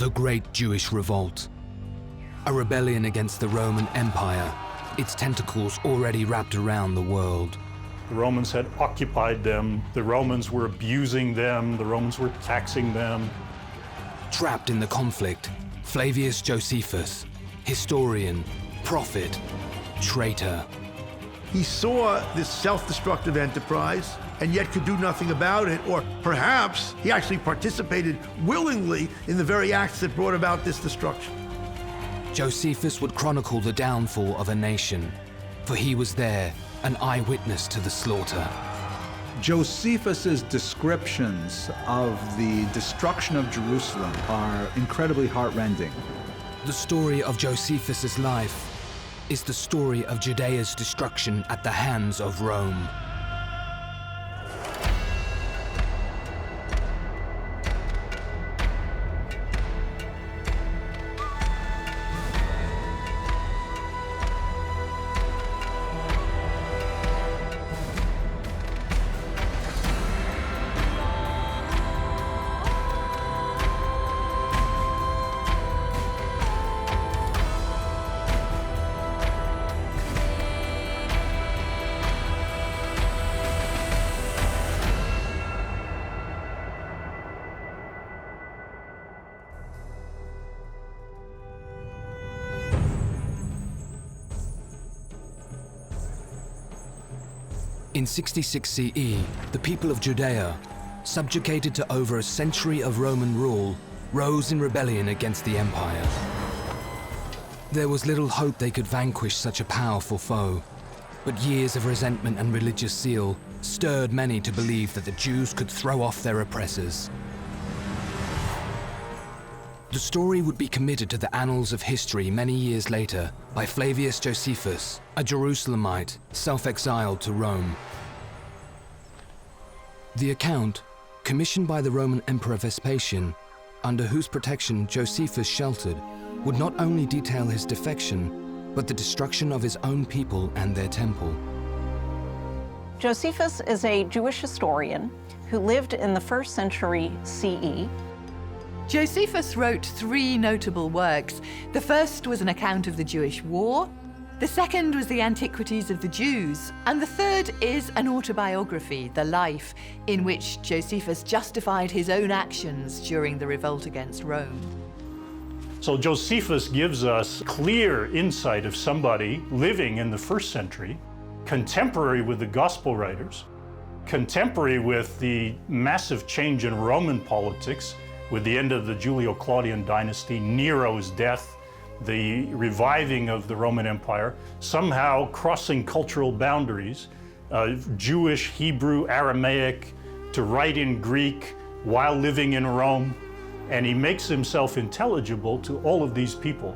The Great Jewish Revolt. A rebellion against the Roman Empire, its tentacles already wrapped around the world. The Romans had occupied them, the Romans were abusing them, the Romans were taxing them. Trapped in the conflict, Flavius Josephus, historian, prophet, traitor. He saw this self-destructive enterprise and yet could do nothing about it, or perhaps he actually participated willingly in the very acts that brought about this destruction. Josephus would chronicle the downfall of a nation, for he was there, an eyewitness to the slaughter. Josephus's descriptions of the destruction of Jerusalem are incredibly heartrending. The story of Josephus's life is the story of Judea's destruction at the hands of Rome. In 66 CE, the people of Judea, subjugated to over a century of Roman rule, rose in rebellion against the empire. There was little hope they could vanquish such a powerful foe, but years of resentment and religious zeal stirred many to believe that the Jews could throw off their oppressors. The story would be committed to the annals of history many years later by Flavius Josephus, a Jerusalemite self-exiled to Rome. The account, commissioned by the Roman Emperor Vespasian, under whose protection Josephus sheltered, would not only detail his defection, but the destruction of his own people and their temple. Josephus is a Jewish historian who lived in the 1st century CE. Josephus wrote 3 notable works. The first was an account of the Jewish War, the second was the Antiquities of the Jews, and the third is an autobiography, The Life, in which Josephus justified his own actions during the revolt against Rome. So Josephus gives us clear insight of somebody living in the 1st century, contemporary with the gospel writers, contemporary with the massive change in Roman politics, with the end of the Julio-Claudian dynasty, Nero's death, the reviving of the Roman Empire, somehow crossing cultural boundaries, Jewish, Hebrew, Aramaic, to write in Greek while living in Rome, and he makes himself intelligible to all of these people.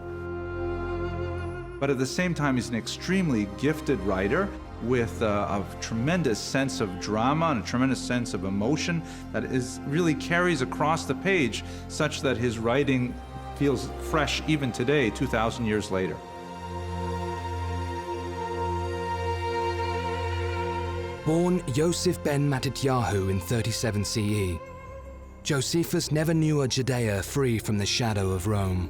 But at the same time, he's an extremely gifted writer with a tremendous sense of drama and a tremendous sense of emotion that really carries across the page, such that his writing feels fresh even today, 2,000 years later. Born Yosef ben Matityahu in 37 CE, Josephus never knew a Judea free from the shadow of Rome.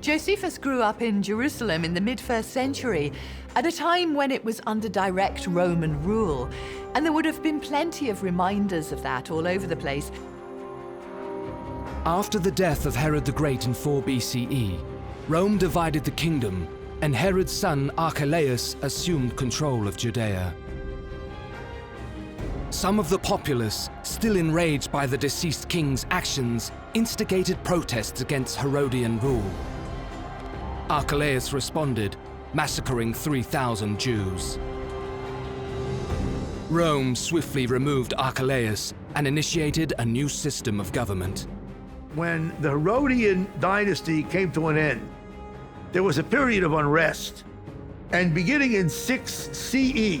Josephus grew up in Jerusalem in the mid-1st century, at a time when it was under direct Roman rule, and there would have been plenty of reminders of that all over the place. After the death of Herod the Great in 4 BCE, Rome divided the kingdom, and Herod's son Archelaus assumed control of Judea. Some of the populace, still enraged by the deceased king's actions, instigated protests against Herodian rule. Archelaus responded, massacring 3,000 Jews. Rome swiftly removed Archelaus and initiated a new system of government. When the Herodian dynasty came to an end, there was a period of unrest. And beginning in 6 CE,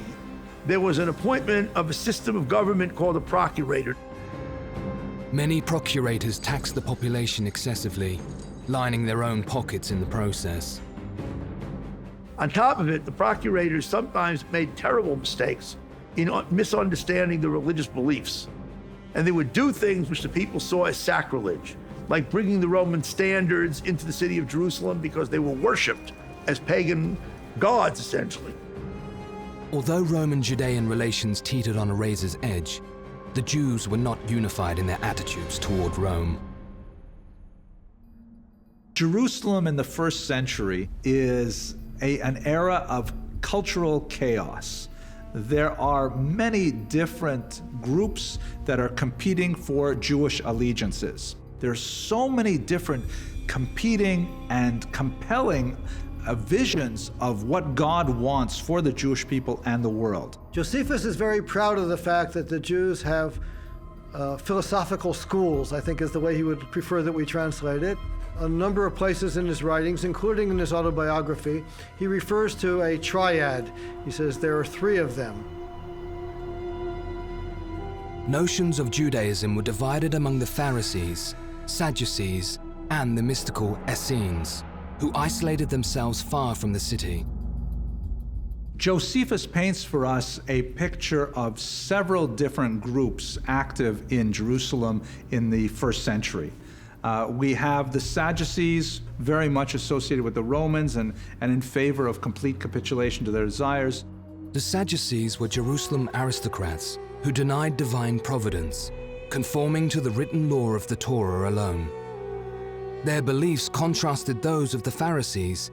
there was an appointment of a system of government called a procurator. Many procurators taxed the population excessively, lining their own pockets in the process. On top of it, the procurators sometimes made terrible mistakes in misunderstanding the religious beliefs. And they would do things which the people saw as sacrilege. like bringing the Roman standards into the city of Jerusalem because they were worshipped as pagan gods, essentially. Although Roman-Judean relations teetered on a razor's edge, the Jews were not unified in their attitudes toward Rome. Jerusalem in the first century is an era of cultural chaos. There are many different groups that are competing for Jewish allegiances. There's so many different competing and compelling visions of what God wants for the Jewish people and the world. Josephus is very proud of the fact that the Jews have philosophical schools, I think is the way he would prefer that we translate it. A number of places in his writings, including in his autobiography, he refers to a triad. He says there are 3 of them. Notions of Judaism were divided among the Pharisees, Sadducees, and the mystical Essenes, who isolated themselves far from the city. Josephus paints for us a picture of several different groups active in Jerusalem in the first century. We have the Sadducees, very much associated with the Romans and in favor of complete capitulation to their desires. The Sadducees were Jerusalem aristocrats who denied divine providence, conforming to the written law of the Torah alone. Their beliefs contrasted those of the Pharisees,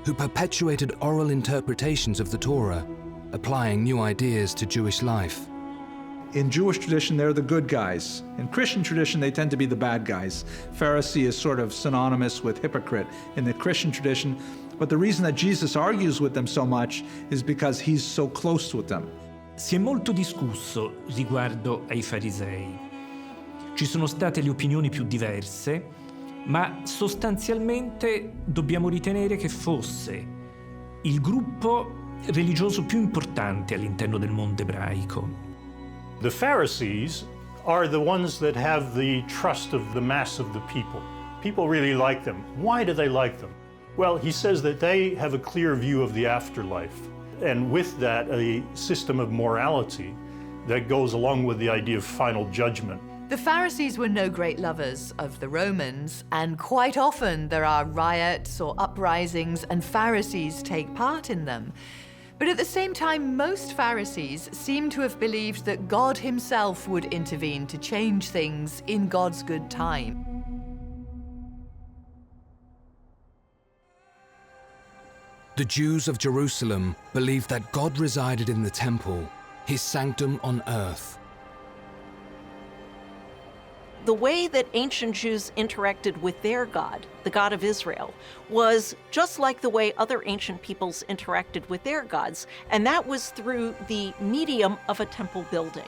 who perpetuated oral interpretations of the Torah, applying new ideas to Jewish life. In Jewish tradition, they're the good guys. In Christian tradition, they tend to be the bad guys. Pharisee is sort of synonymous with hypocrite in the Christian tradition, but the reason that Jesus argues with them so much is because he's so close with them. Si è molto discusso riguardo ai farisei. Ci sono state le opinioni più diverse, ma sostanzialmente dobbiamo ritenere che fosse il gruppo religioso più importante all'interno del mondo ebraico. The Pharisees are the ones that have the trust of the mass of the people. People really like them. Why do they like them? Well, he says that they have a clear view of the afterlife, and with that, a system of morality that goes along with the idea of final judgment. The Pharisees were no great lovers of the Romans, and quite often there are riots or uprisings, and Pharisees take part in them. But at the same time, most Pharisees seem to have believed that God himself would intervene to change things in God's good time. The Jews of Jerusalem believed that God resided in the temple, his sanctum on earth. The way that ancient Jews interacted with their God, the God of Israel, was just like the way other ancient peoples interacted with their gods, and that was through the medium of a temple building.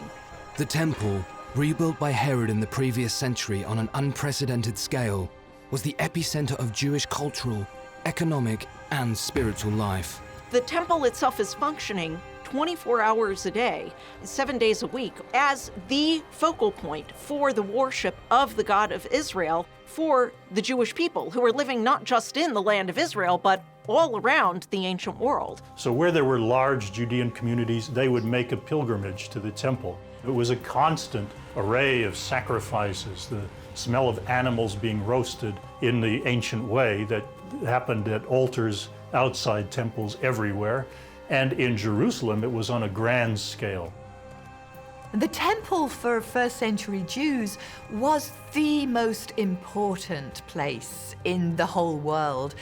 The temple, rebuilt by Herod in the previous century on an unprecedented scale, was the epicenter of Jewish cultural, economic, and spiritual life. The temple itself is functioning 24 hours a day, 7 days a week, as the focal point for the worship of the God of Israel for the Jewish people who are living not just in the land of Israel, but all around the ancient world. So where there were large Judean communities, they would make a pilgrimage to the temple. It was a constant array of sacrifices, the smell of animals being roasted in the ancient way that happened at altars outside temples everywhere. And in Jerusalem, it was on a grand scale. The temple for first century Jews was the most important place in the whole world.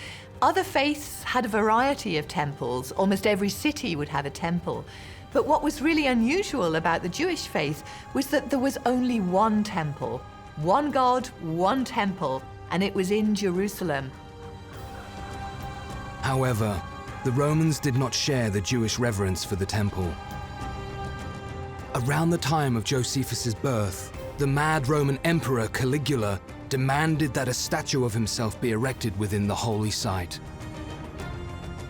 Other faiths had a variety of temples. Almost every city would have a temple. But what was really unusual about the Jewish faith was that there was only one temple, one God, one temple, and it was in Jerusalem. However, the Romans did not share the Jewish reverence for the temple. Around the time of Josephus's birth, the mad Roman emperor Caligula demanded that a statue of himself be erected within the holy site.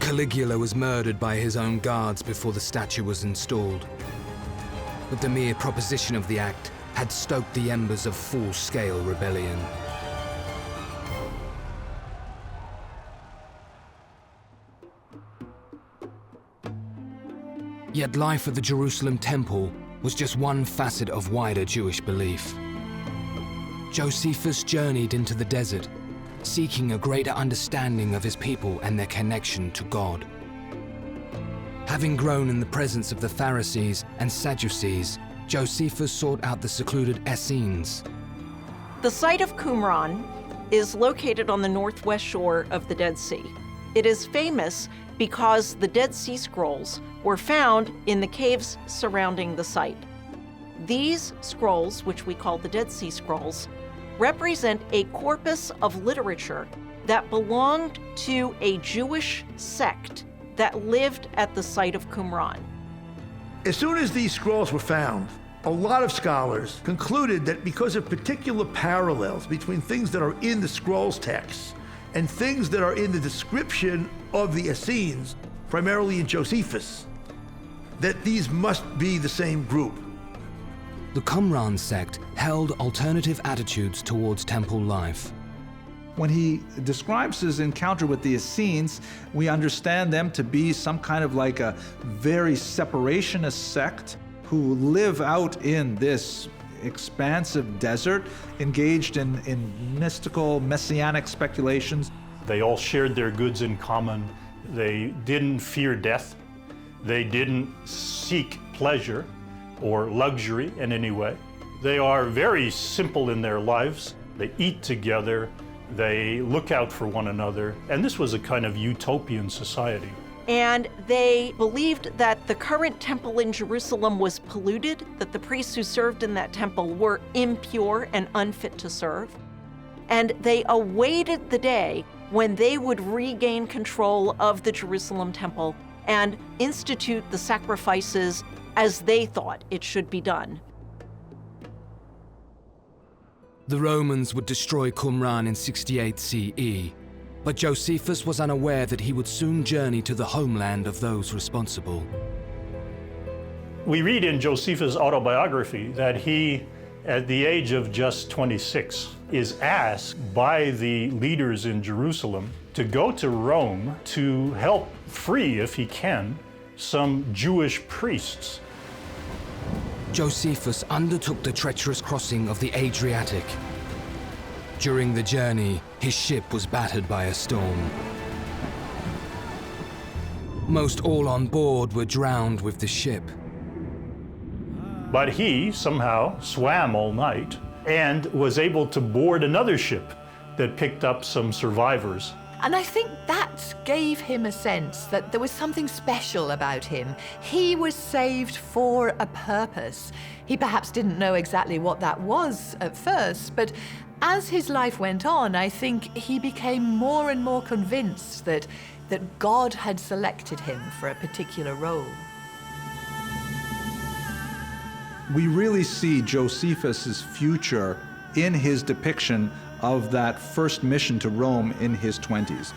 Caligula was murdered by his own guards before the statue was installed. But the mere proposition of the act had stoked the embers of full-scale rebellion. Yet life at the Jerusalem temple was just one facet of wider Jewish belief. Josephus journeyed into the desert, seeking a greater understanding of his people and their connection to God. Having grown in the presence of the Pharisees and Sadducees, Josephus sought out the secluded Essenes. The site of Qumran is located on the northwest shore of the Dead Sea. It is famous because the Dead Sea Scrolls were found in the caves surrounding the site. These scrolls, which we call the Dead Sea Scrolls, represent a corpus of literature that belonged to a Jewish sect that lived at the site of Qumran. As soon as these scrolls were found, a lot of scholars concluded that because of particular parallels between things that are in the scrolls text and things that are in the description of the Essenes, primarily in Josephus, that these must be the same group. The Qumran sect held alternative attitudes towards temple life. When he describes his encounter with the Essenes, we understand them to be some kind of like a very separationist sect who live out in this expansive desert, engaged in mystical, messianic speculations. They all shared their goods in common. They didn't fear death. They didn't seek pleasure or luxury in any way. They are very simple in their lives. They eat together. They look out for one another. And this was a kind of utopian society. And they believed that the current temple in Jerusalem was polluted, that the priests who served in that temple were impure and unfit to serve. And they awaited the day when they would regain control of the Jerusalem temple and institute the sacrifices as they thought it should be done. The Romans would destroy Qumran in 68 CE, but Josephus was unaware that he would soon journey to the homeland of those responsible. We read in Josephus' autobiography that he, at the age of just 26, is asked by the leaders in Jerusalem to go to Rome to help free, if he can, some Jewish priests. Josephus undertook the treacherous crossing of the Adriatic. During the journey, his ship was battered by a storm. Most all on board were drowned with the ship. But he somehow swam all night and was able to board another ship that picked up some survivors. And I think that gave him a sense that there was something special about him. He was saved for a purpose. He perhaps didn't know exactly what that was at first, but as his life went on, I think he became more and more convinced that God had selected him for a particular role. We really see Josephus's future in his depiction of that first mission to Rome in his 20s.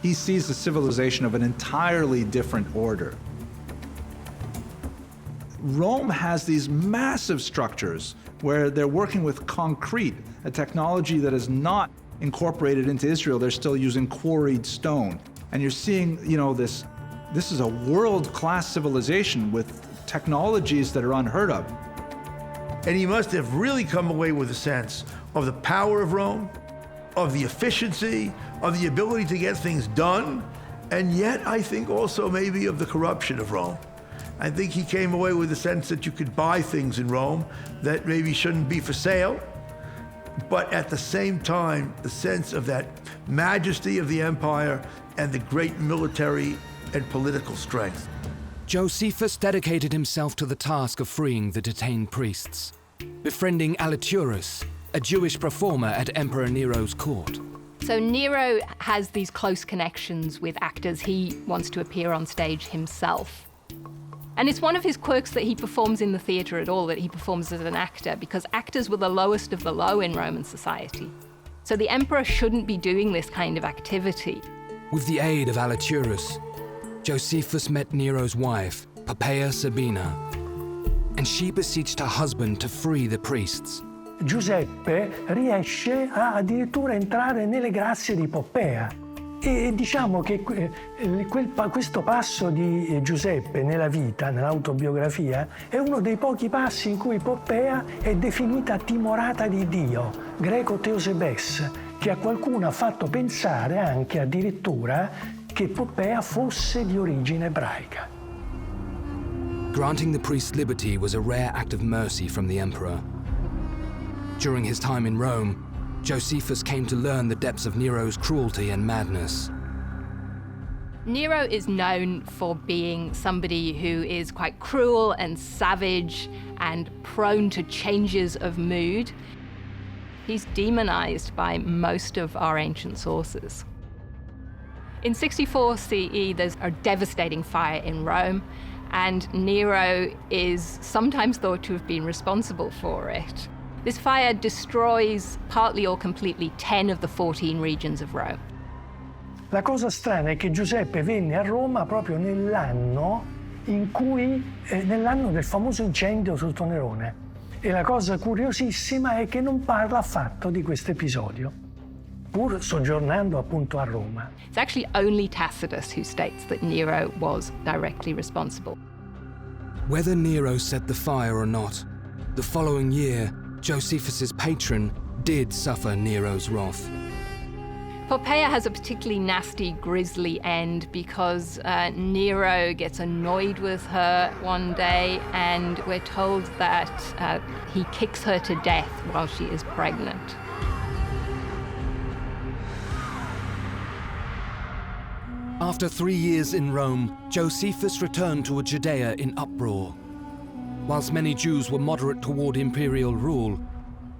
He sees the civilization of an entirely different order. Rome has these massive structures where they're working with concrete, a technology that is not incorporated into Israel. They're still using quarried stone. And you're seeing, this is a world-class civilization with technologies that are unheard of. And he must have really come away with a sense of the power of Rome, of the efficiency, of the ability to get things done, and yet I think also maybe of the corruption of Rome. I think he came away with a sense that you could buy things in Rome that maybe shouldn't be for sale, but at the same time, the sense of that majesty of the empire and the great military and political strength. Josephus dedicated himself to the task of freeing the detained priests, befriending Aliturus, a Jewish performer at Emperor Nero's court. So Nero has these close connections with actors. He wants to appear on stage himself. And it's one of his quirks that he performs in the theatre at all, that he performs as an actor, because actors were the lowest of the low in Roman society. So the emperor shouldn't be doing this kind of activity. With the aid of Aliturus, Josephus met Nero's wife, Poppaea Sabina, and she beseeched her husband to free the priests. Giuseppe riesce a addirittura entrare nelle grazie di Poppea. E diciamo che questo passo di Giuseppe nella vita, nell'autobiografia, è uno dei pochi passi in cui Poppea è definita timorata di Dio, greco Theosebes, che a qualcuno ha fatto pensare anche addirittura che Poppea fosse di origine ebraica. Granting the priest liberty was a rare act of mercy from the emperor. During his time in Rome, Josephus came to learn the depths of Nero's cruelty and madness. Nero is known for being somebody who is quite cruel and savage and prone to changes of mood. He's demonized by most of our ancient sources. In 64 CE, there's a devastating fire in Rome, and Nero is sometimes thought to have been responsible for it. This fire destroys, partly or completely, 10 of the 14 regions of Rome. La cosa strana è che Giuseppe venne a Roma proprio nell'anno nell'anno del famoso incendio sotto Nerone. E la cosa curiosissima è che non parla affatto di questo episodio, pur soggiornando appunto a Roma. It's actually only Tacitus who states that Nero was directly responsible. Whether Nero set the fire or not, the following year, Josephus's patron did suffer Nero's wrath. Poppaea has a particularly nasty, grisly end because Nero gets annoyed with her one day, and we're told that he kicks her to death while she is pregnant. After 3 years in Rome, Josephus returned to a Judea in uproar. Whilst many Jews were moderate toward imperial rule,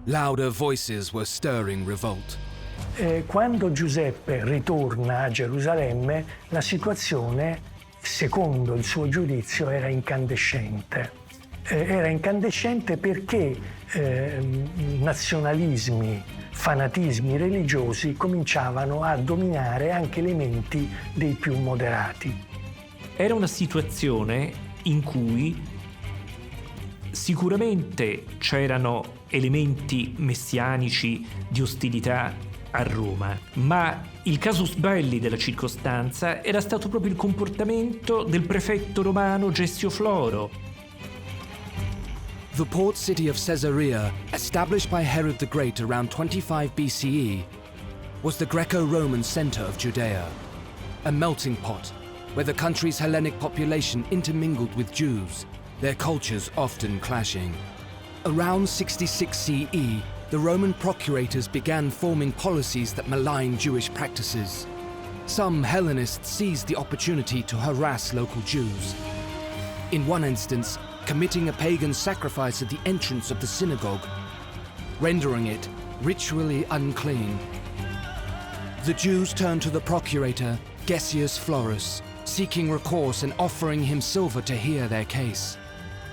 louder voices were stirring revolt. Quando Giuseppe ritorna a Gerusalemme, la situazione, secondo il suo giudizio, era incandescente. Era incandescente perché nazionalismi, fanatismi religiosi cominciavano a dominare anche le menti dei più moderati. Era una situazione in cui sicuramente c'erano elementi messianici di ostilità a Roma, ma il casus belli della circostanza era stato proprio il comportamento del prefetto romano Gessio Floro. The port city of Caesarea, established by Herod the Great around 25 BCE, was the Greco-Roman center of Judea, a melting pot where the country's Hellenic population intermingled with Jews, their cultures often clashing. Around 66 CE, the Roman procurators began forming policies that maligned Jewish practices. Some Hellenists seized the opportunity to harass local Jews. In one instance, committing a pagan sacrifice at the entrance of the synagogue, rendering it ritually unclean. The Jews turned to the procurator, Gessius Florus, seeking recourse and offering him silver to hear their case.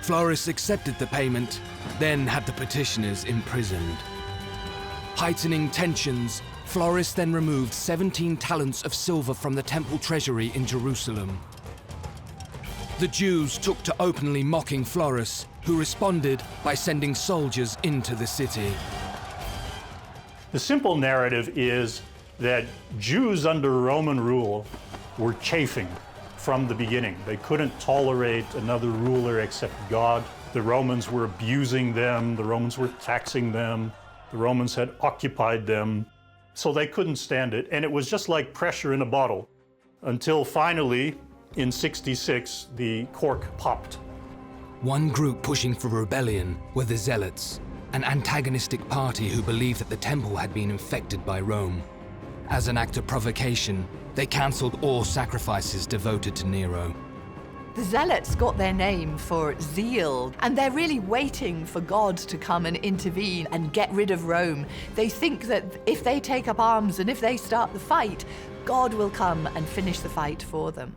Florus accepted the payment, then had the petitioners imprisoned. Heightening tensions, Florus then removed 17 talents of silver from the temple treasury in Jerusalem. The Jews took to openly mocking Florus, who responded by sending soldiers into the city. The simple narrative is that Jews under Roman rule were chafing from the beginning. They couldn't tolerate another ruler except God. The Romans were abusing them, the Romans were taxing them, the Romans had occupied them, so they couldn't stand it. And it was just like pressure in a bottle, until finally, in 66, the cork popped. One group pushing for rebellion were the Zealots, an antagonistic party who believed that the temple had been infected by Rome. As an act of provocation, they cancelled all sacrifices devoted to Nero. The Zealots got their name for zeal, and they're really waiting for God to come and intervene and get rid of Rome. They think that if they take up arms and if they start the fight, God will come and finish the fight for them.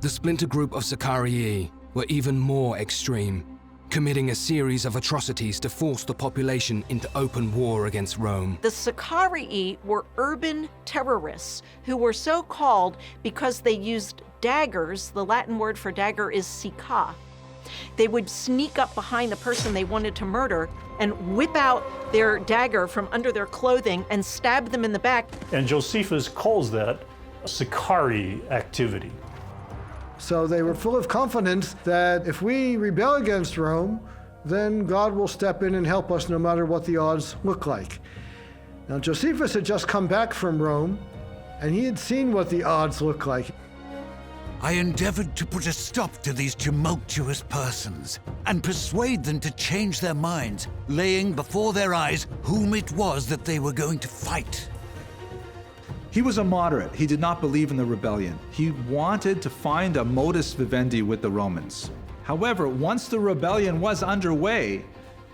The splinter group of Sicarii were even more extreme, committing a series of atrocities to force the population into open war against Rome. The Sicarii were urban terrorists who were so called because they used daggers. The Latin word for dagger is sica. They would sneak up behind the person they wanted to murder and whip out their dagger from under their clothing and stab them in the back. And Josephus calls that Sicarii activity. So they were full of confidence that if we rebel against Rome, then God will step in and help us no matter what the odds look like. Now, Josephus had just come back from Rome, and he had seen what the odds look like. I endeavored to put a stop to these tumultuous persons and persuade them to change their minds, laying before their eyes whom it was that they were going to fight. He was a moderate. He did not believe in the rebellion. He wanted to find a modus vivendi with the Romans. However, once the rebellion was underway,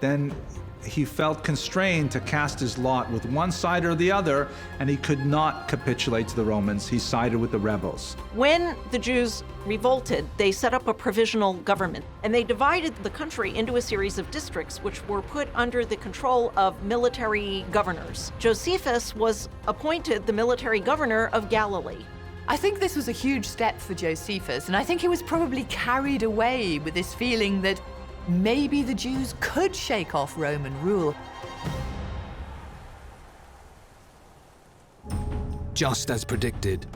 then he felt constrained to cast his lot with one side or the other, and he could not capitulate to the Romans. He sided with the rebels. When the Jews revolted, they set up a provisional government, and they divided the country into a series of districts which were put under the control of military governors. Josephus was appointed the military governor of Galilee. I think this was a huge step for Josephus, and I think he was probably carried away with this feeling that maybe the Jews could shake off Roman rule. Just as predicted,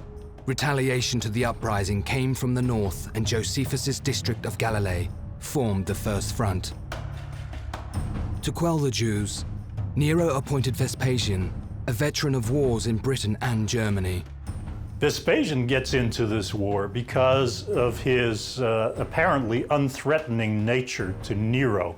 retaliation to the uprising came from the north, and Josephus's district of Galilee formed the first front. To quell the Jews, Nero appointed Vespasian, a veteran of wars in Britain and Germany. Vespasian gets into this war because of his apparently unthreatening nature to Nero.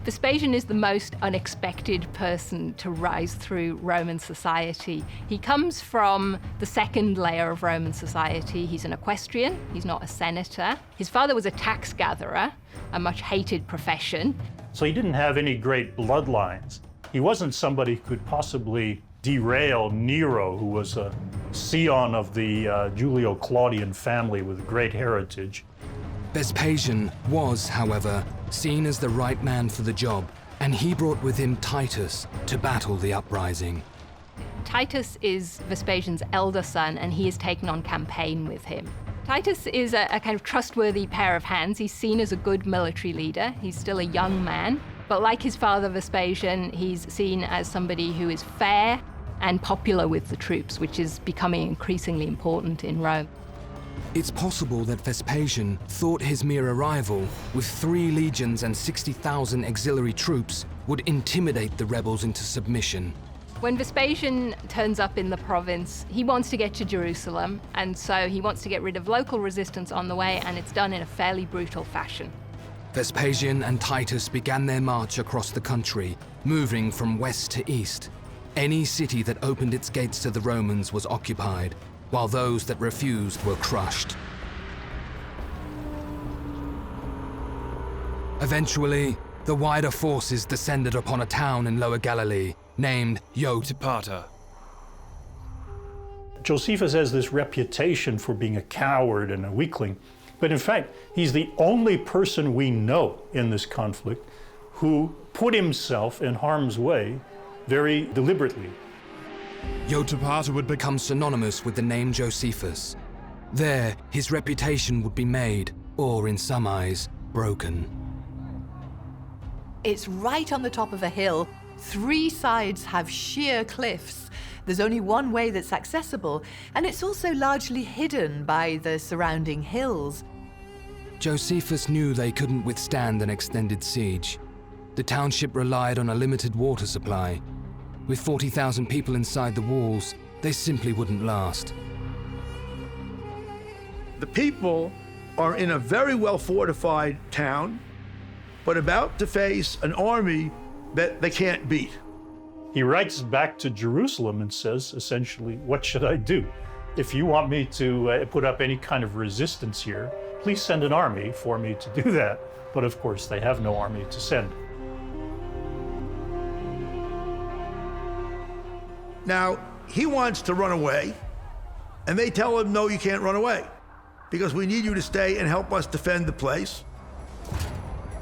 Vespasian is the most unexpected person to rise through Roman society. He comes from the second layer of Roman society. He's an equestrian, he's not a senator. His father was a tax gatherer, a much hated profession. So he didn't have any great bloodlines. He wasn't somebody who could possibly derail Nero, who was a scion of the Julio-Claudian family with great heritage. Vespasian was, however, seen as the right man for the job, and he brought with him Titus to battle the uprising. Titus is Vespasian's elder son, and he is taken on campaign with him. Titus is a kind of trustworthy pair of hands. He's seen as a good military leader. He's still a young man, but like his father Vespasian, he's seen as somebody who is fair and popular with the troops, which is becoming increasingly important in Rome. It's possible that Vespasian thought his mere arrival, with 3 legions and 60,000 auxiliary troops, would intimidate the rebels into submission. When Vespasian turns up in the province, he wants to get to Jerusalem, and so he wants to get rid of local resistance on the way, and it's done in a fairly brutal fashion. Vespasian and Titus began their march across the country, moving from west to east. Any city that opened its gates to the Romans was occupied, while those that refused were crushed. Eventually, the wider forces descended upon a town in Lower Galilee named Jotapata. Josephus has this reputation for being a coward and a weakling, but in fact, he's the only person we know in this conflict who put himself in harm's way very deliberately. Jotapata would become synonymous with the name Josephus. There, his reputation would be made, or in some eyes, broken. It's right on the top of a hill. 3 sides have sheer cliffs. There's only one way that's accessible, and it's also largely hidden by the surrounding hills. Josephus knew they couldn't withstand an extended siege. The township relied on a limited water supply. With 40,000 people inside the walls, they simply wouldn't last. The people are in a very well fortified town, but about to face an army that they can't beat. He writes back to Jerusalem and says, essentially, what should I do? If you want me to put up any kind of resistance here, please send an army for me to do that. But of course, they have no army to send. Now, he wants to run away, and they tell him, no, you can't run away, because we need you to stay and help us defend the place.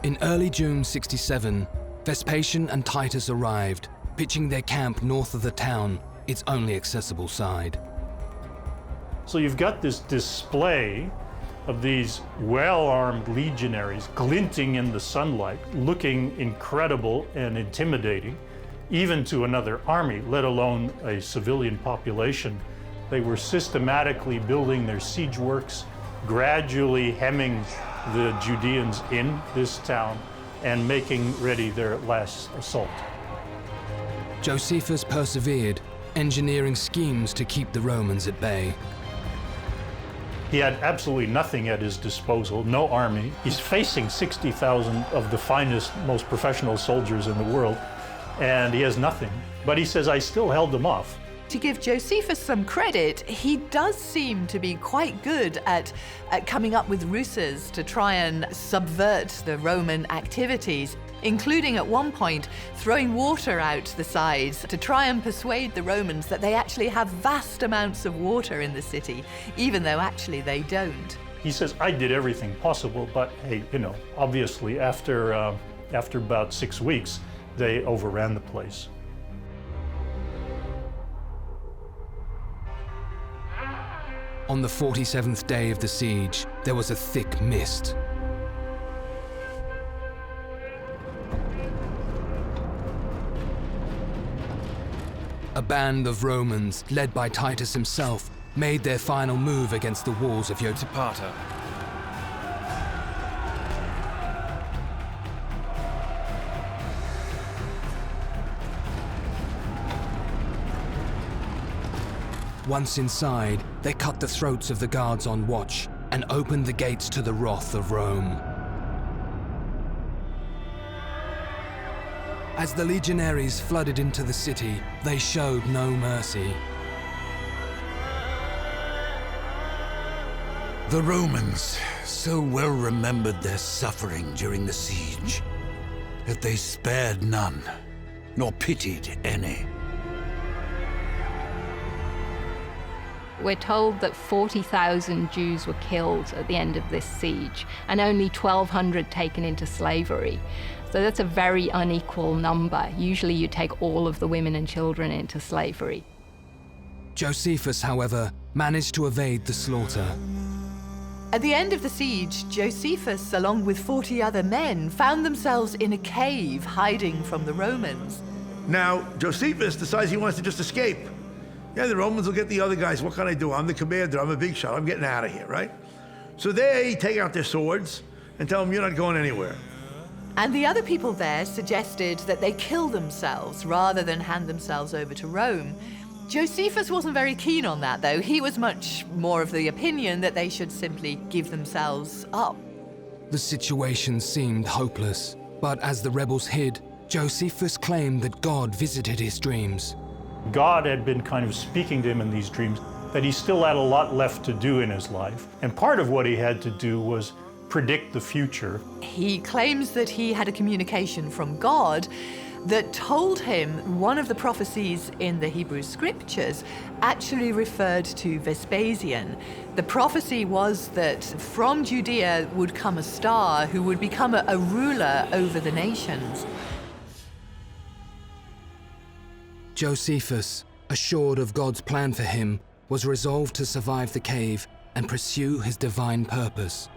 In early June 67, Vespasian and Titus arrived, pitching their camp north of the town, its only accessible side. So you've got this display of these well-armed legionaries glinting in the sunlight, looking incredible and intimidating, even to another army, let alone a civilian population. They were systematically building their siege works, gradually hemming the Judeans in this town and making ready their last assault. Josephus persevered, engineering schemes to keep the Romans at bay. He had absolutely nothing at his disposal, no army. He's facing 60,000 of the finest, most professional soldiers in the world, and he has nothing. But he says, I still held them off. To give Josephus some credit, he does seem to be quite good at coming up with ruses to try and subvert the Roman activities, including at one point throwing water out the sides to try and persuade the Romans that they actually have vast amounts of water in the city, even though actually they don't. He says, I did everything possible, but hey, obviously after about 6 weeks, they overran the place. On the 47th day of the siege, there was a thick mist. A band of Romans, led by Titus himself, made their final move against the walls of Jotapata. Once inside, they cut the throats of the guards on watch and opened the gates to the wrath of Rome. As the legionaries flooded into the city, they showed no mercy. The Romans so well remembered their suffering during the siege that they spared none, nor pitied any. We're told that 40,000 Jews were killed at the end of this siege, and only 1,200 taken into slavery. So that's a very unequal number. Usually you take all of the women and children into slavery. Josephus, however, managed to evade the slaughter. At the end of the siege, Josephus, along with 40 other men, found themselves in a cave hiding from the Romans. Now, Josephus decides he wants to just escape. Yeah, the Romans will get the other guys. What can I do? I'm the commander. I'm a big shot. I'm getting out of here, right? So they take out their swords and tell them, you're not going anywhere. And the other people there suggested that they kill themselves rather than hand themselves over to Rome. Josephus wasn't very keen on that, though. He was much more of the opinion that they should simply give themselves up. The situation seemed hopeless, but as the rebels hid, Josephus claimed that God visited his dreams. God had been kind of speaking to him in these dreams, that he still had a lot left to do in his life. And part of what he had to do was predict the future. He claims that he had a communication from God that told him one of the prophecies in the Hebrew scriptures actually referred to Vespasian. The prophecy was that from Judea would come a star who would become a ruler over the nations. Josephus, assured of God's plan for him, was resolved to survive the cave and pursue his divine purpose.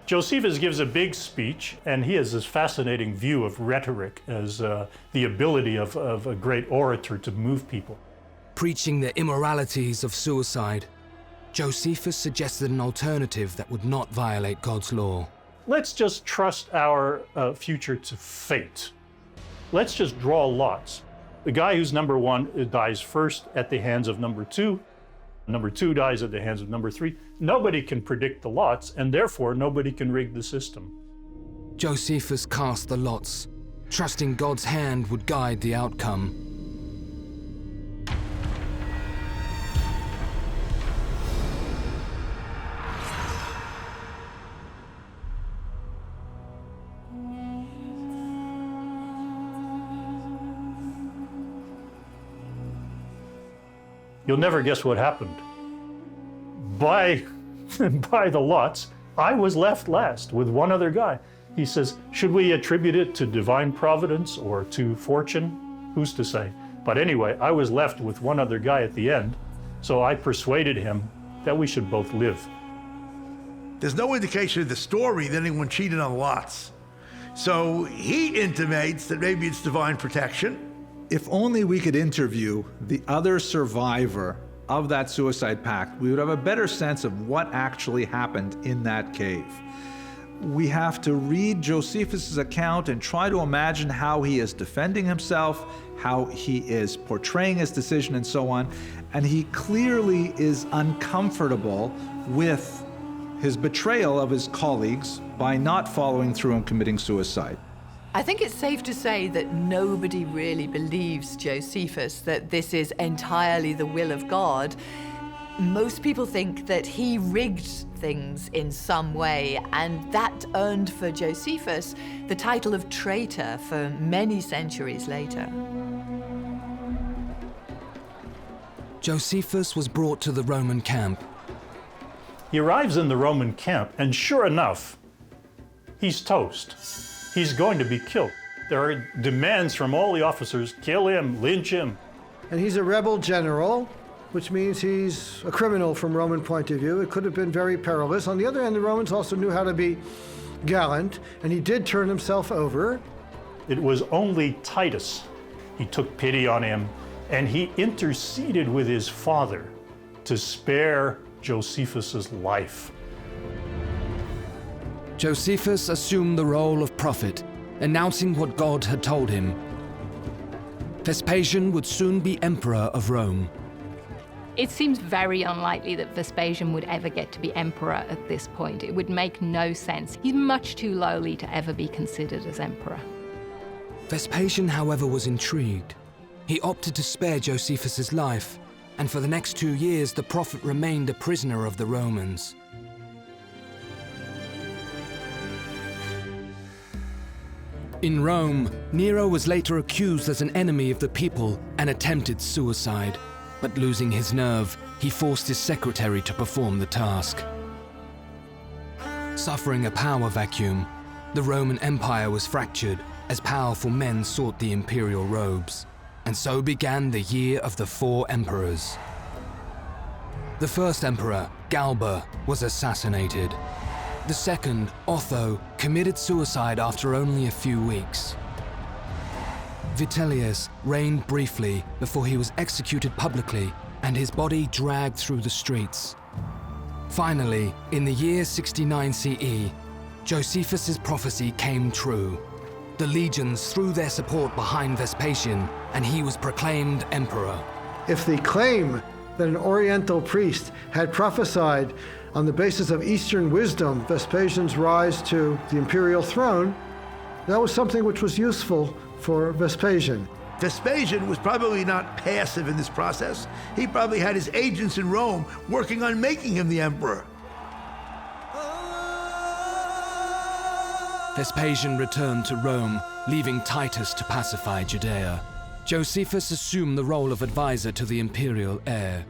Josephus gives a big speech, and he has this fascinating view of rhetoric as the ability of a great orator to move people. Preaching the immoralities of suicide, Josephus suggested an alternative that would not violate God's law. Let's just trust our future to fate. Let's just draw lots. The guy who's number one dies first at the hands of number two. Number two dies at the hands of number three. Nobody can predict the lots, and therefore nobody can rig the system. Josephus cast the lots, trusting God's hand would guide the outcome. You'll never guess what happened. By the lots, I was left last with one other guy. He says, should we attribute it to divine providence or to fortune? Who's to say? But anyway, I was left with one other guy at the end, so I persuaded him that we should both live. There's no indication in the story that anyone cheated on lots. So he intimates that maybe it's divine protection. If only we could interview the other survivor of that suicide pact, we would have a better sense of what actually happened in that cave. We have to read Josephus' account and try to imagine how he is defending himself, how he is portraying his decision, and so on. And he clearly is uncomfortable with his betrayal of his colleagues by not following through and committing suicide. I think it's safe to say that nobody really believes Josephus, that this is entirely the will of God. Most people think that he rigged things in some way, and that earned for Josephus the title of traitor for many centuries later. Josephus was brought to the Roman camp. He arrives in the Roman camp, and sure enough, he's toast. He's going to be killed. There are demands from all the officers, kill him, lynch him. And he's a rebel general, which means he's a criminal from Roman point of view. It could have been very perilous. On the other hand, the Romans also knew how to be gallant, and he did turn himself over. It was only Titus. He took pity on him, and he interceded with his father to spare Josephus' life. Josephus assumed the role of prophet, announcing what God had told him. Vespasian would soon be emperor of Rome. It seems very unlikely that Vespasian would ever get to be emperor at this point. It would make no sense. He's much too lowly to ever be considered as emperor. Vespasian, however, was intrigued. He opted to spare Josephus' life, and for the next 2 years, the prophet remained a prisoner of the Romans. In Rome, Nero was later accused as an enemy of the people and attempted suicide. But losing his nerve, he forced his secretary to perform the task. Suffering a power vacuum, the Roman Empire was fractured as powerful men sought the imperial robes. And so began the year of the 4 emperors. The first emperor, Galba, was assassinated. The second, Otho, committed suicide after only a few weeks. Vitellius reigned briefly before he was executed publicly and his body dragged through the streets. Finally, in the year 69 CE, Josephus' prophecy came true. The legions threw their support behind Vespasian, and he was proclaimed emperor. If the claim that an Oriental priest had prophesied on the basis of Eastern wisdom Vespasian's rise to the imperial throne, that was something which was useful for Vespasian. Vespasian was probably not passive in this process. He probably had his agents in Rome working on making him the emperor. Vespasian returned to Rome, leaving Titus to pacify Judea. Josephus assumed the role of advisor to the imperial heir.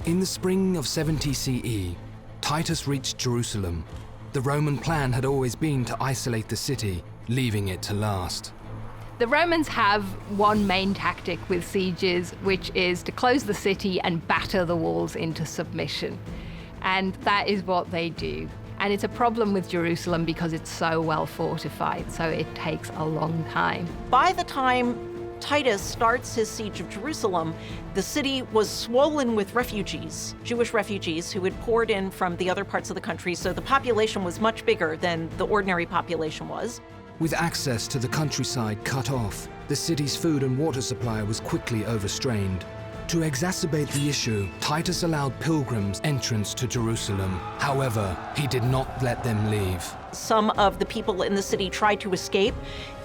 In the spring of 70 CE, Titus reached Jerusalem. The Roman plan had always been to isolate the city, leaving it to last. The Romans have one main tactic with sieges, which is to close the city and batter the walls into submission. And that is what they do. And it's a problem with Jerusalem because it's so well fortified, so it takes a long time. By the time Titus starts his siege of Jerusalem, the city was swollen with refugees, Jewish refugees who had poured in from the other parts of the country, so the population was much bigger than the ordinary population was. With access to the countryside cut off, the city's food and water supply was quickly overstrained. To exacerbate the issue, Titus allowed pilgrims entrance to Jerusalem. However, he did not let them leave. Some of the people in the city tried to escape.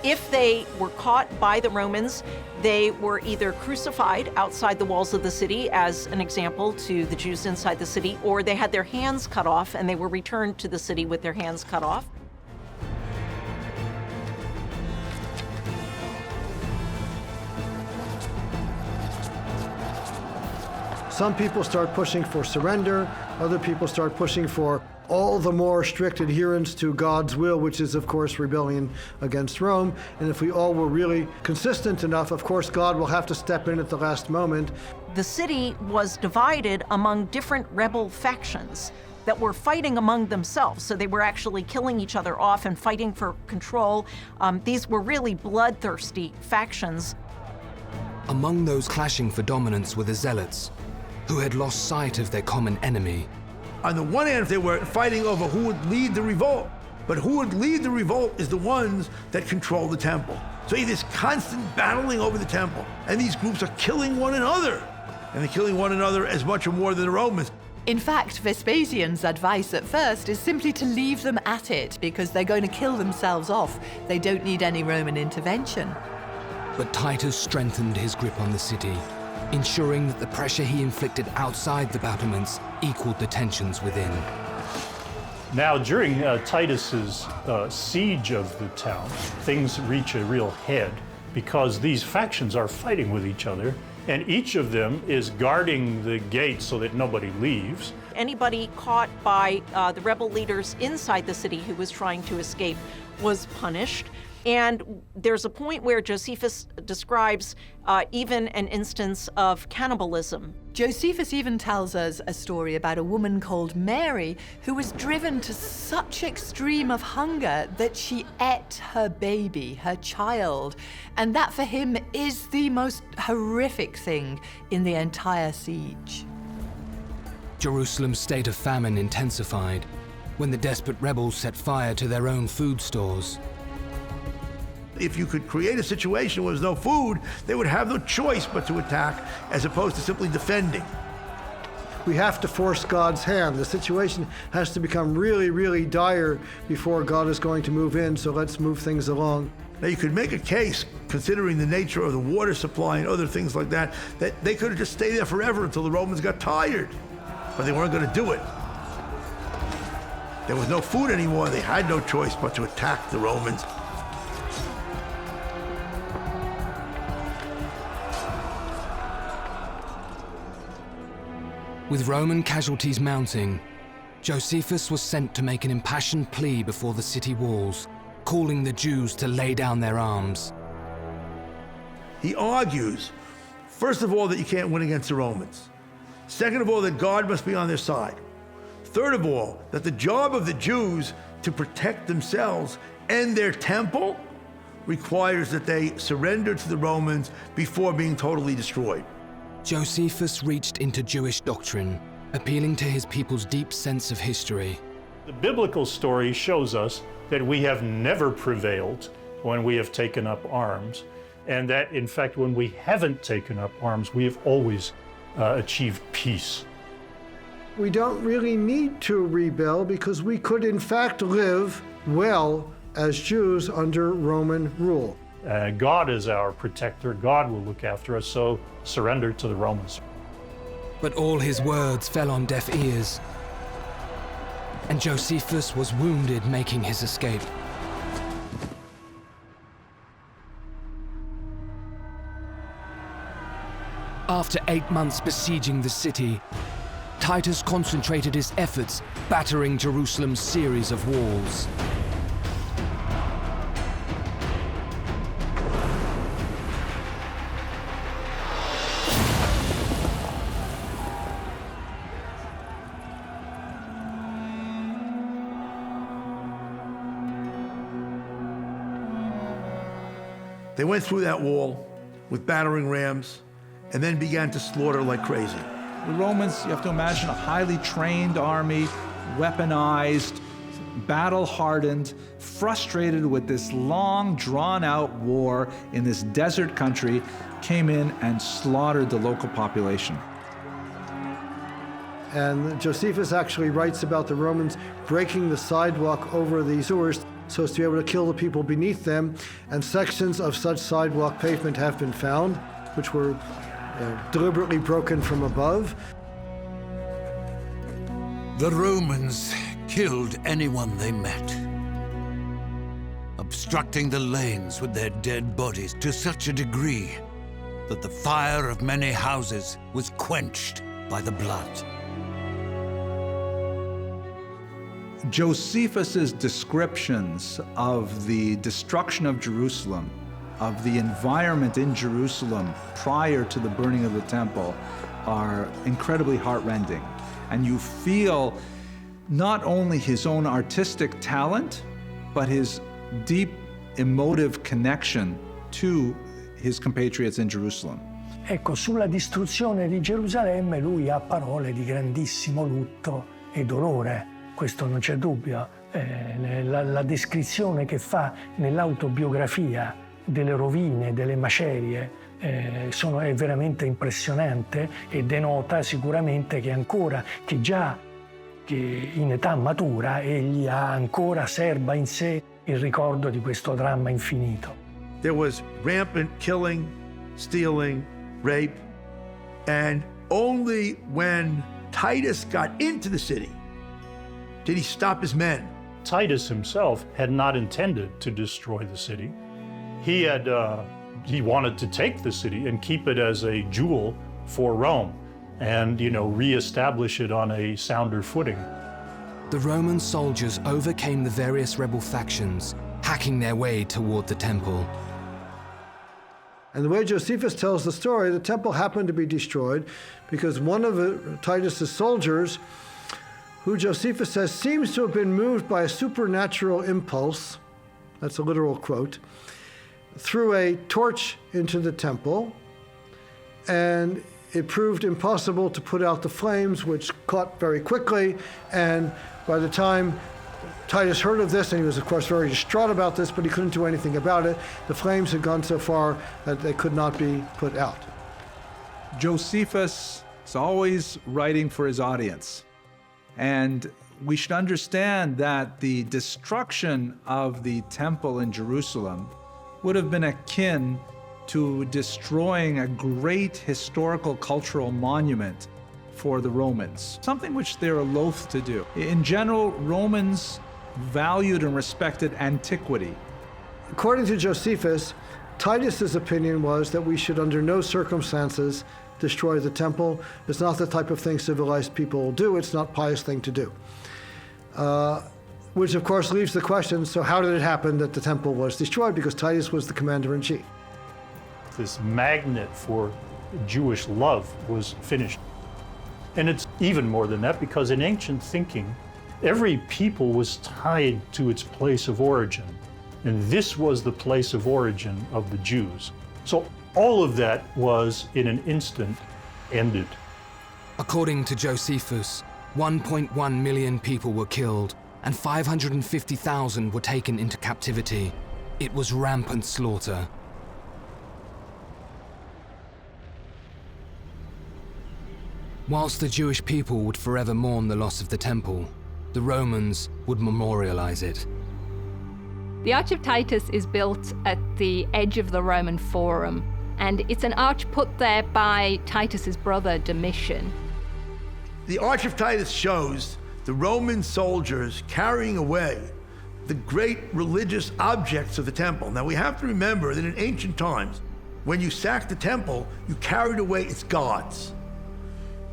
If they were caught by the Romans, they were either crucified outside the walls of the city, as an example to the Jews inside the city, or they had their hands cut off and they were returned to the city with their hands cut off. Some people start pushing for surrender, other people start pushing for all the more strict adherence to God's will, which is, of course, rebellion against Rome. And if we all were really consistent enough, of course, God will have to step in at the last moment. The city was divided among different rebel factions. that were fighting among themselves. So they were actually killing each other off and fighting for control. These were really bloodthirsty factions. Among those clashing for dominance were the Zealots, who had lost sight of their common enemy. On the one hand, they were fighting over who would lead the revolt, but who would lead the revolt is the ones that control the temple. So you have this constant battling over the temple, and these groups are killing one another, and they're killing one another as much or more than the Romans. In fact, Vespasian's advice at first is simply to leave them at it because they're going to kill themselves off. They don't need any Roman intervention. But Titus strengthened his grip on the city, ensuring that the pressure he inflicted outside the battlements equaled the tensions within. Now, during Titus's siege of the town, things reach a real head because these factions are fighting with each other, and each of them is guarding the gate so that nobody leaves. Anybody caught by the rebel leaders inside the city who was trying to escape was punished. And there's a point where Josephus describes even an instance of cannibalism. Josephus even tells us a story about a woman called Mary who was driven to such extreme of hunger that she ate her baby, her child. And that for him is the most horrific thing in the entire siege. Jerusalem's state of famine intensified when the desperate rebels set fire to their own food stores. If you could create a situation where there's no food, they would have no choice but to attack as opposed to simply defending. We have to force God's hand. The situation has to become really, really dire before God is going to move in, so let's move things along. Now, you could make a case, considering the nature of the water supply and other things like that, that they could have just stayed there forever until the Romans got tired. But they weren't going to do it. There was no food anymore. They had no choice but to attack the Romans. With Roman casualties mounting, Josephus was sent to make an impassioned plea before the city walls, calling the Jews to lay down their arms. He argues, first of all, that you can't win against the Romans. Second of all, that God must be on their side. Third of all, that the job of the Jews to protect themselves and their temple requires that they surrender to the Romans before being totally destroyed. Josephus reached into Jewish doctrine, appealing to his people's deep sense of history. The biblical story shows us that we have never prevailed when we have taken up arms, and that, in fact, when we haven't taken up arms, we have always achieved peace. We don't really need to rebel because we could, in fact, live well as Jews under Roman rule. God is our protector. God will look after us, so surrender to the Romans. But all his words fell on deaf ears, and Josephus was wounded making his escape. After 8 months besieging the city, Titus concentrated his efforts battering Jerusalem's series of walls. They went through that wall with battering rams and then began to slaughter like crazy. The Romans, you have to imagine, a highly trained army, weaponized, battle-hardened, frustrated with this long, drawn-out war in this desert country, came in and slaughtered the local population. And Josephus actually writes about the Romans breaking the sidewalk over the sewers so as to be able to kill the people beneath them, and sections of such sidewalk pavement have been found, which were deliberately broken from above. The Romans killed anyone they met, obstructing the lanes with their dead bodies to such a degree that the fire of many houses was quenched by the blood. Josephus's descriptions of the destruction of Jerusalem, of the environment in Jerusalem prior to the burning of the temple, are incredibly heartrending. And you feel not only his own artistic talent, but his deep emotive connection to his compatriots in Jerusalem. Ecco, sulla distruzione di Gerusalemme lui ha parole di grandissimo lutto e dolore, questo non c'è dubbio. La descrizione che fa nell'autobiografia delle rovine, delle macerie, è veramente impressionante e denota sicuramente che già in età matura egli ha ancora serba in sé il ricordo di questo dramma infinito. There was rampant killing, stealing, rape, and only when Titus got into the city did he stop his men. Titus himself had not intended to destroy the city. He wanted to take the city and keep it as a jewel for Rome and, reestablish it on a sounder footing. The Roman soldiers overcame the various rebel factions, hacking their way toward the temple. And the way Josephus tells the story, the temple happened to be destroyed because one of Titus's soldiers, who Josephus says seems to have been moved by a supernatural impulse, that's a literal quote, threw a torch into the temple, and it proved impossible to put out the flames, which caught very quickly. And by the time Titus heard of this, and he was, of course, very distraught about this, but he couldn't do anything about it, the flames had gone so far that they could not be put out. Josephus is always writing for his audience. And we should understand that the destruction of the temple in Jerusalem would have been akin to destroying a great historical cultural monument for the Romans, something which they were loath to do. In general, Romans valued and respected antiquity. According to Josephus, Titus's opinion was that we should under no circumstances destroy the temple. It's not the type of thing civilized people will do. It's not a pious thing to do. Which of course leaves the question, so how did it happen that the temple was destroyed? Because Titus was the commander-in-chief. This magnet for Jewish love was finished. And it's even more than that, because in ancient thinking, every people was tied to its place of origin. And this was the place of origin of the Jews. So all of that was, in an instant, ended. According to Josephus, 1.1 million people were killed and 550,000 were taken into captivity. It was rampant slaughter. Whilst the Jewish people would forever mourn the loss of the temple, the Romans would memorialize it. The Arch of Titus is built at the edge of the Roman Forum, and it's an arch put there by Titus's brother Domitian. The Arch of Titus shows the Roman soldiers carrying away the great religious objects of the temple. Now we have to remember that in ancient times, when you sacked the temple, you carried away its gods.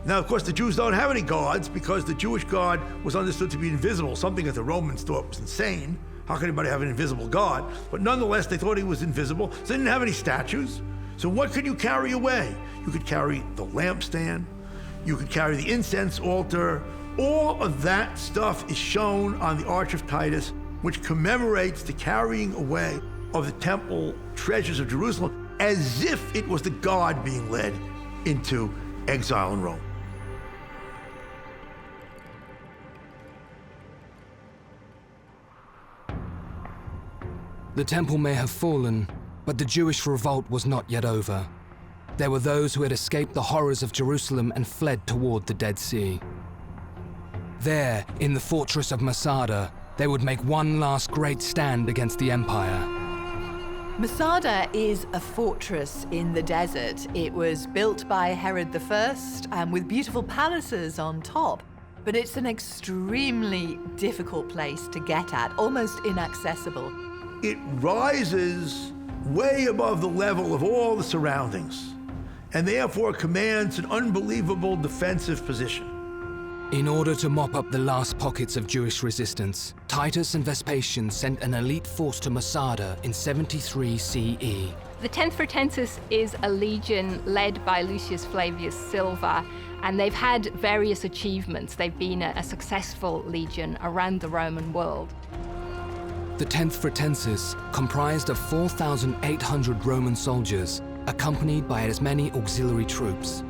Now, of course, the Jews don't have any gods because the Jewish God was understood to be invisible, something that the Romans thought was insane. How could anybody have an invisible God? But nonetheless, they thought he was invisible, so they didn't have any statues. So what could you carry away? You could carry the lampstand, you could carry the incense altar. All of that stuff is shown on the Arch of Titus, which commemorates the carrying away of the temple treasures of Jerusalem as if it was the God being led into exile in Rome. The temple may have fallen, but the Jewish revolt was not yet over. There were those who had escaped the horrors of Jerusalem and fled toward the Dead Sea. There, in the fortress of Masada, they would make one last great stand against the empire. Masada is a fortress in the desert. It was built by Herod I with beautiful palaces on top, but it's an extremely difficult place to get at, almost inaccessible. It rises way above the level of all the surroundings, and therefore commands an unbelievable defensive position. In order to mop up the last pockets of Jewish resistance, Titus and Vespasian sent an elite force to Masada in 73 CE. The 10th Fretensis is a legion led by Lucius Flavius Silva, and they've had various achievements. They've been a successful legion around the Roman world. The 10th Fretensis comprised of 4,800 Roman soldiers, accompanied by as many auxiliary troops.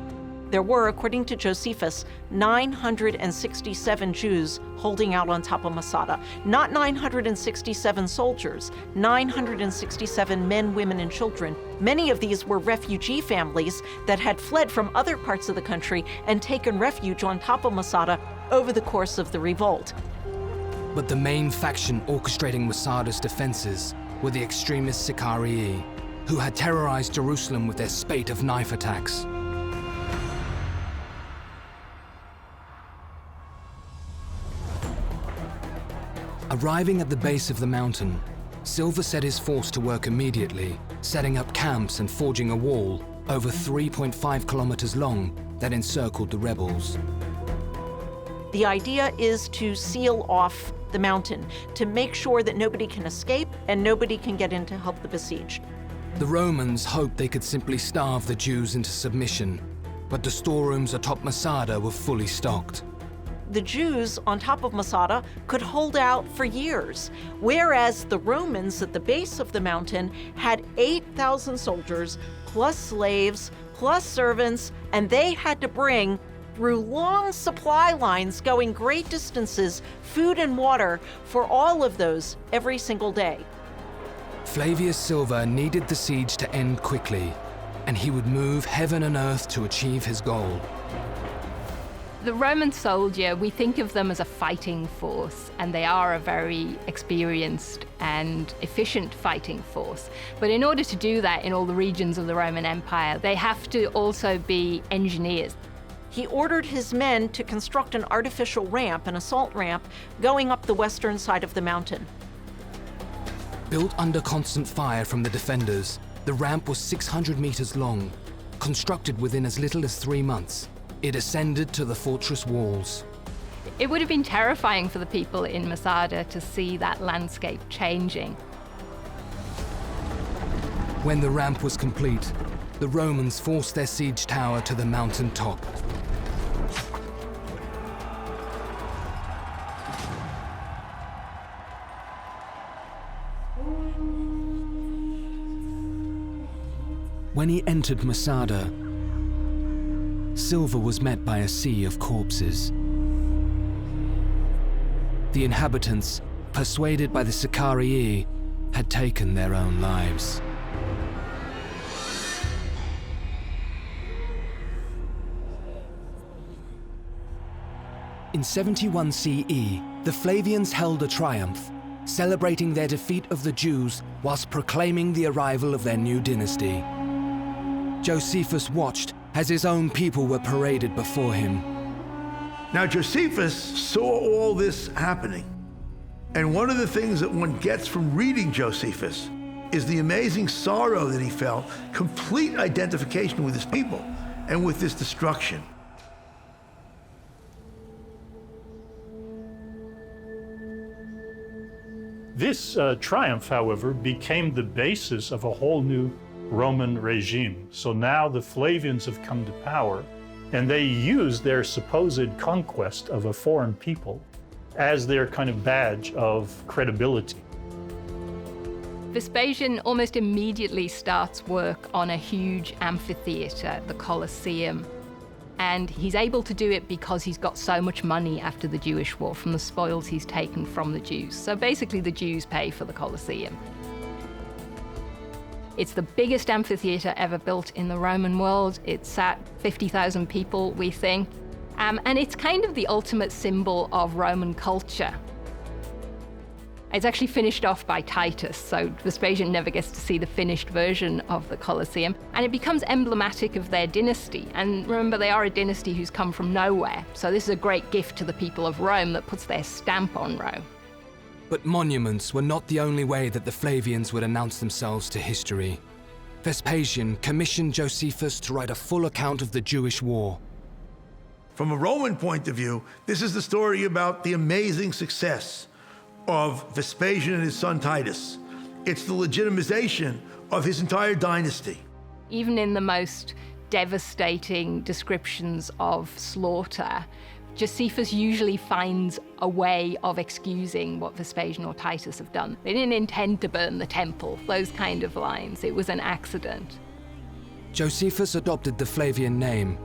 There were, according to Josephus, 967 Jews holding out on top of Masada. Not 967 soldiers, 967 men, women, and children. Many of these were refugee families that had fled from other parts of the country and taken refuge on top of Masada over the course of the revolt. But the main faction orchestrating Masada's defenses were the extremist Sicarii, who had terrorized Jerusalem with their spate of knife attacks. Arriving at the base of the mountain, Silva set his force to work immediately, setting up camps and forging a wall over 3.5 kilometers long that encircled the rebels. The idea is to seal off the mountain, to make sure that nobody can escape and nobody can get in to help the besieged. The Romans hoped they could simply starve the Jews into submission, but the storerooms atop Masada were fully stocked. The Jews on top of Masada could hold out for years, whereas the Romans at the base of the mountain had 8,000 soldiers, plus slaves, plus servants, and they had to bring, through long supply lines going great distances, food and water for all of those every single day. Flavius Silva needed the siege to end quickly, and he would move heaven and earth to achieve his goal. The Roman soldier, we think of them as a fighting force, and they are a very experienced and efficient fighting force. But in order to do that in all the regions of the Roman Empire, they have to also be engineers. He ordered his men to construct an artificial ramp, an assault ramp, going up the western side of the mountain. Built under constant fire from the defenders, the ramp was 600 meters long. Constructed within as little as 3 months, it ascended to the fortress walls. It would have been terrifying for the people in Masada to see that landscape changing. When the ramp was complete, the Romans forced their siege tower to the mountain top. When he entered Masada, Silva was met by a sea of corpses. The inhabitants, persuaded by the Sicarii, had taken their own lives. In 71 CE, the Flavians held a triumph, celebrating their defeat of the Jews whilst proclaiming the arrival of their new dynasty. Josephus watched as his own people were paraded before him. Now, Josephus saw all this happening. And one of the things that one gets from reading Josephus is the amazing sorrow that he felt, complete identification with his people and with this destruction. This triumph, however, became the basis of a whole new Roman regime. So now the Flavians have come to power, and they use their supposed conquest of a foreign people as their kind of badge of credibility. Vespasian almost immediately starts work on a huge amphitheater, the Colosseum. And he's able to do it because he's got so much money after the Jewish war from the spoils he's taken from the Jews. So basically the Jews pay for the Colosseum. It's the biggest amphitheater ever built in the Roman world. It sat 50,000 people, we think. And it's kind of the ultimate symbol of Roman culture. It's actually finished off by Titus, so Vespasian never gets to see the finished version of the Colosseum. And it becomes emblematic of their dynasty. And remember, they are a dynasty who's come from nowhere. So this is a great gift to the people of Rome that puts their stamp on Rome. But monuments were not the only way that the Flavians would announce themselves to history. Vespasian commissioned Josephus to write a full account of the Jewish war. From a Roman point of view, this is the story about the amazing success of Vespasian and his son Titus. It's the legitimization of his entire dynasty. Even in the most devastating descriptions of slaughter, Josephus usually finds a way of excusing what Vespasian or Titus have done. They didn't intend to burn the temple, those kind of lines. It was an accident. Josephus adopted the Flavian name.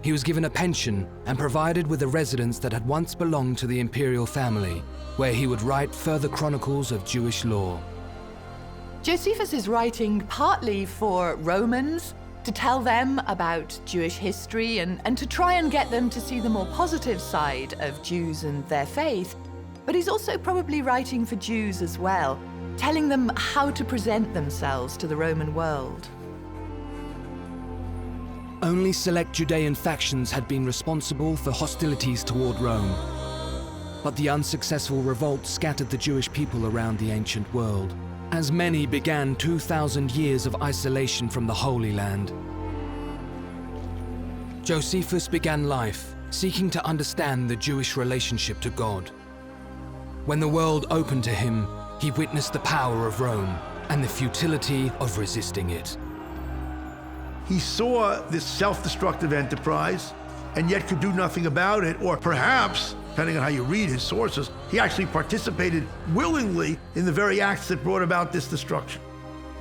He was given a pension and provided with a residence that had once belonged to the imperial family, where he would write further chronicles of Jewish law. Josephus is writing partly for Romans, to tell them about Jewish history and to try and get them to see the more positive side of Jews and their faith. But he's also probably writing for Jews as well, telling them how to present themselves to the Roman world. Only select Judean factions had been responsible for hostilities toward Rome. But the unsuccessful revolt scattered the Jewish people around the ancient world, as many began 2,000 years of isolation from the Holy Land. Josephus began life seeking to understand the Jewish relationship to God. When the world opened to him, he witnessed the power of Rome and the futility of resisting it. He saw this self-destructive enterprise and yet could do nothing about it, or perhaps, depending on how you read his sources, he actually participated willingly in the very acts that brought about this destruction.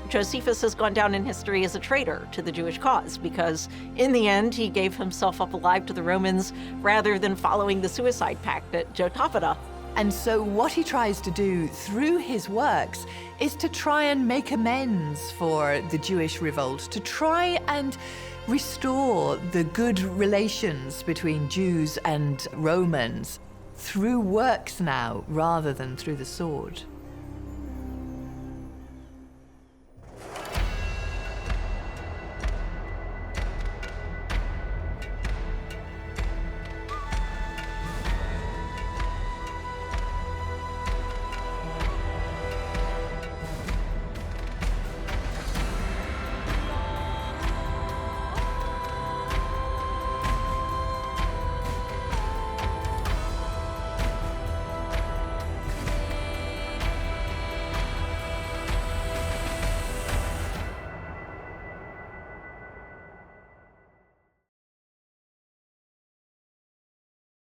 Josephus has gone down in history as a traitor to the Jewish cause because, in the end, he gave himself up alive to the Romans rather than following the suicide pact at Jotapata. And so what he tries to do through his works is to try and make amends for the Jewish revolt, to try and restore the good relations between Jews and Romans through works now rather than through the sword.